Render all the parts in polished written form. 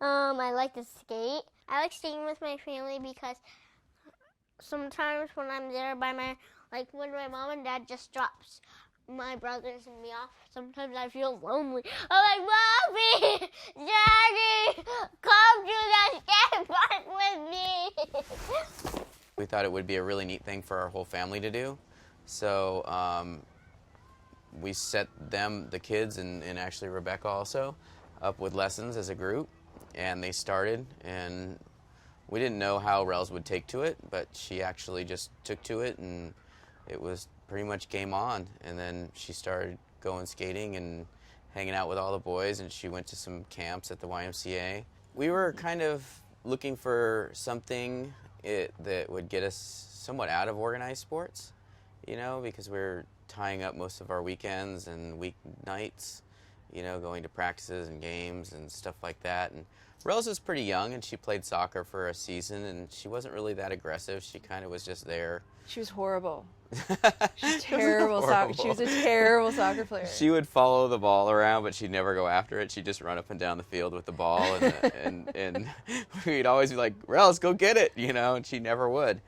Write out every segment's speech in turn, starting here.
I like to skate. I like skating with my family because sometimes when I'm there when my mom and dad just drops my brothers and me off, sometimes I feel lonely. I'm like, Mommy, Daddy, come to the skate park with me. We thought it would be a really neat thing for our whole family to do. So we set them, the kids, and actually Rebecca also, up with lessons as a group. And they started, and we didn't know how Rels would take to it, but she actually just took to it, and it was pretty much game on. And then she started going skating and hanging out with all the boys, and she went to some camps at the YMCA. We were kind of looking for something that would get us somewhat out of organized sports, you know, because we're tying up most of our weekends and weeknights, you know, going to practices and games and stuff like that. And Rose was pretty young, and she played soccer for a season, and she wasn't really that aggressive. She kind of was just there. She was horrible. She was terrible. She was a terrible soccer player. She would follow the ball around, but she'd never go after it. She'd just run up and down the field with the ball, and we'd always be like, Rose, go get it, you know, and she never would.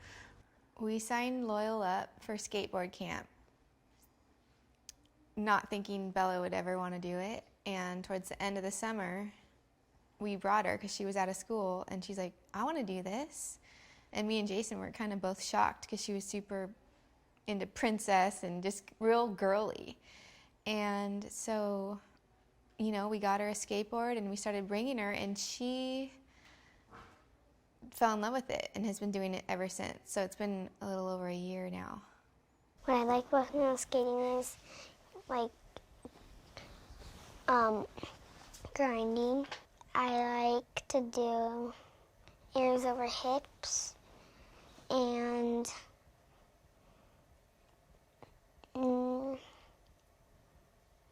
We signed Loyal up for skateboard camp, not thinking Bella would ever want to do it. And towards the end of the summer, we brought her because she was out of school, and she's like, I want to do this. And me and Jason were kind of both shocked because she was super into princess and just real girly. And so, you know, we got her a skateboard and we started bringing her, and she fell in love with it and has been doing it ever since. So it's been a little over a year now. What I like about skating is like grinding. I like to do airs over hips and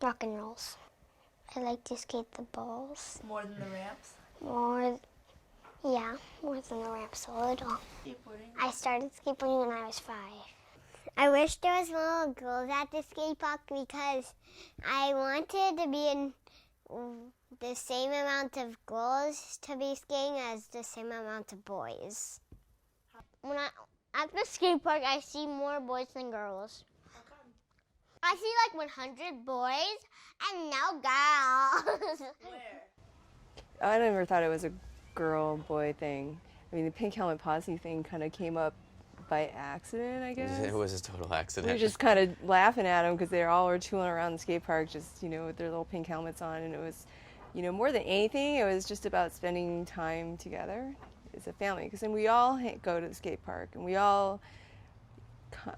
rock and rolls. I like to skate the balls. More than the ramps? More than the ramps a little. Skateboarding? I started skateboarding when I was 5. I wish there was more girls at the skate park because I wanted to be in the same amount of girls to be skating as the same amount of boys. When at the skate park, I see more boys than girls. How come? I see like 100 boys and no girls. Where? I never thought it was a girl-boy thing. I mean, the pink helmet posse thing kind of came up by accident, I guess. It was a total accident. We were just kind of laughing at them because they all were tooling around the skate park just, you know, with their little pink helmets on. And it was, you know, more than anything, it was just about spending time together as a family. Because then we all go to the skate park, and we all,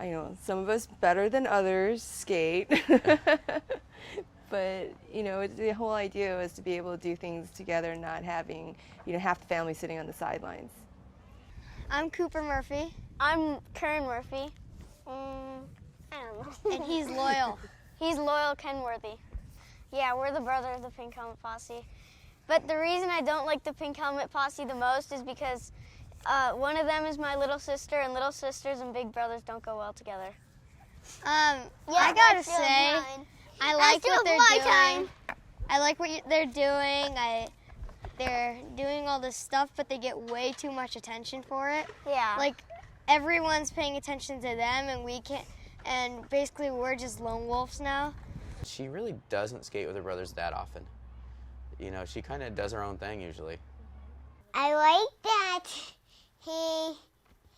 you know, some of us better than others skate. But, you know, the whole idea was to be able to do things together and not having, you know, half the family sitting on the sidelines. I'm Cooper Murphy. I'm Karen Murphy. I don't know. And he's Loyal. He's Loyal Kenworthy. Yeah, we're the brother of the Pink Helmet Posse. But the reason I don't like the Pink Helmet Posse the most is because one of them is my little sister, and little sisters and big brothers don't go well together. I gotta say, I like what they're doing. I like what they're doing. They're doing all this stuff, but they get way too much attention for it. Yeah. Like, everyone's paying attention to them, and we can't. And basically, we're just lone wolves now. She really doesn't skate with her brothers that often. You know, she kind of does her own thing usually. I like that he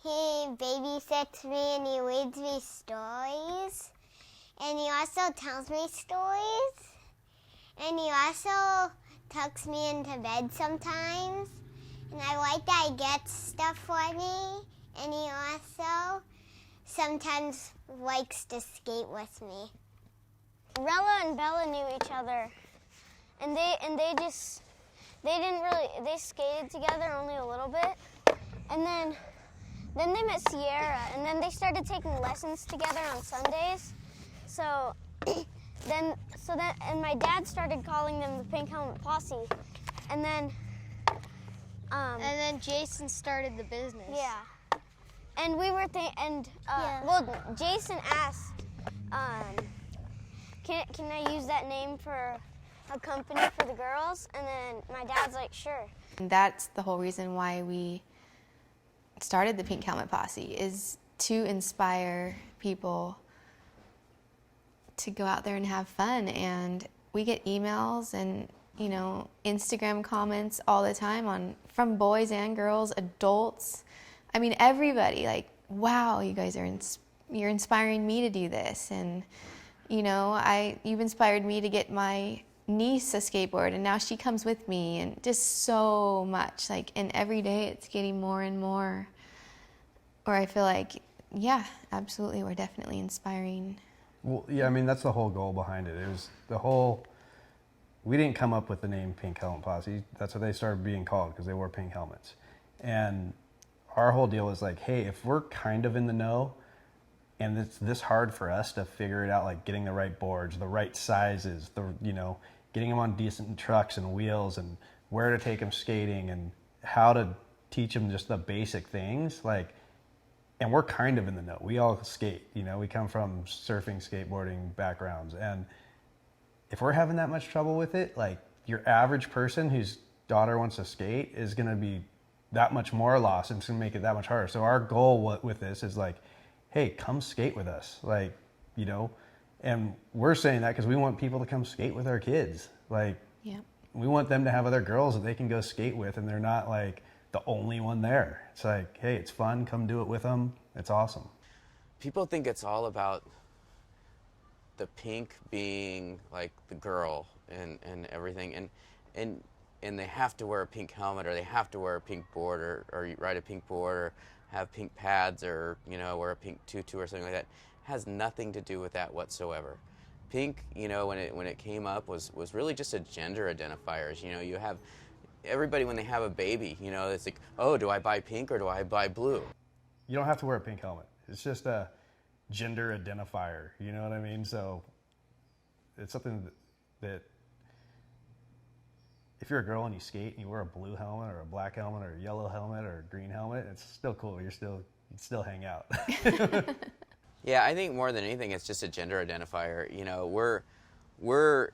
babysits me and he reads me stories. And he also tells me stories. And he also tucks me into bed sometimes. And I like that he gets stuff for me. And he also sometimes likes to skate with me. Rella and Bella knew each other. And they skated together only a little bit. And then they met Sierra, and then they started taking lessons together on Sundays. So then my dad started calling them the Pink Helmet Posse. And then Jason started the business. yeah. And we were well, Jason asked, can I use that name for a company for the girls? And then my dad's like, sure. And that's the whole reason why we started the Pink Helmet Posse, is to inspire people to go out there and have fun. And we get emails and, you know, Instagram comments all the time from boys and girls, adults. I mean, everybody, like, wow, you guys are you're inspiring me to do this. And, you know, you've inspired me to get my niece a skateboard, and now she comes with me, and just so much. Like, and every day it's getting more and more. Or I feel like, yeah, absolutely, we're definitely inspiring. Well, yeah, I mean, that's the whole goal behind it. It was we didn't come up with the name Pink Helmet Posse. That's what they started being called, because they wore pink helmets. And our whole deal was like, hey, if we're kind of in the know, and it's this hard for us to figure it out, like getting the right boards, the right sizes, getting them on decent trucks and wheels, and where to take them skating, and how to teach them just the basic things, like, and we're kind of in the know. We all skate, we come from surfing, skateboarding backgrounds. And if we're having that much trouble with it, like, your average person whose daughter wants to skate is going to be that much more lost, and it's going to make it that much harder. So our goal with this is like, hey, come skate with us. Like, and we're saying that because we want people to come skate with our kids. Like, yeah. We want them to have other girls that they can go skate with, and they're not like the only one there. It's like, hey, it's fun, come do it with them. It's awesome. People think it's all about the pink being like the girl and everything, and they have to wear a pink helmet, or they have to wear a pink board, or ride a pink board, or have pink pads, or wear a pink tutu or something like that. It has nothing to do with that whatsoever. Pink, when it came up, was really just a gender identifier. You have everybody, when they have a baby, it's like, oh, do I buy pink or do I buy blue? You don't have to wear a pink helmet. It's just a gender identifier, you know what I mean? So it's something that if you're a girl and you skate and you wear a blue helmet or a black helmet or a yellow helmet or a green helmet, it's still cool. You still hang out. Yeah, I think more than anything, it's just a gender identifier. We're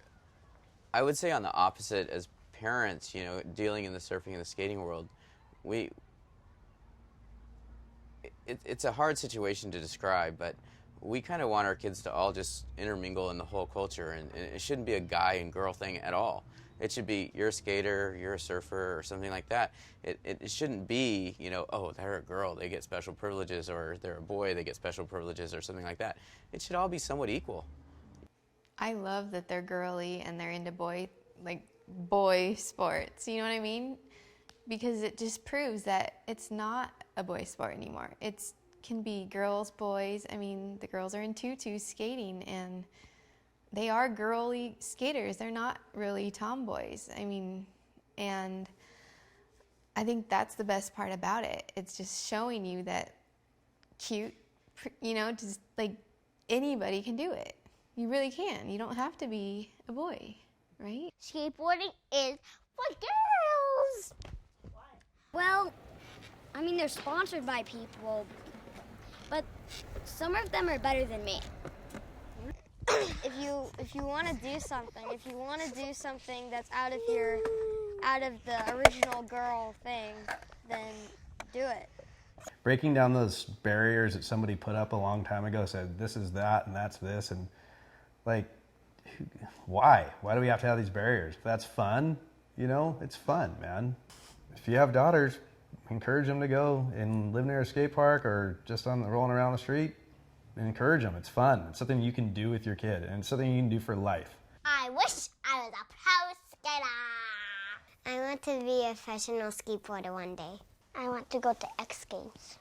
I would say on the opposite as parents, dealing in the surfing and the skating world. It's a hard situation to describe, but we kind of want our kids to all just intermingle in the whole culture, and it shouldn't be a guy and girl thing at all. It should be, you're a skater, you're a surfer, or something like that. It shouldn't be, oh, they're a girl, they get special privileges, or they're a boy, they get special privileges, or something like that. It should all be somewhat equal. I love that they're girly and they're into boy sports, you know what I mean? Because it just proves that it's not a boy sport anymore. It can be girls, boys. I mean, the girls are in tutus skating, and they are girly skaters. They're not really tomboys. I mean, and I think that's the best part about it. It's just showing you that cute, just like anybody can do it. You really can. You don't have to be a boy, right? Skateboarding is for girls. Why? Well, I mean, they're sponsored by people, but some of them are better than me. If you want to do something that's out of the original girl thing, then do it. Breaking down those barriers that somebody put up a long time ago, said this is that and that's this, and like, why do we have to have these barriers? If that's fun, it's fun, man. If you have daughters, encourage them to go and live near a skate park, or just rolling around the street. Encourage them. It's fun. It's something you can do with your kid, and it's something you can do for life. I wish I was a pro skater. I want to be a professional skateboarder one day. I want to go to X Games.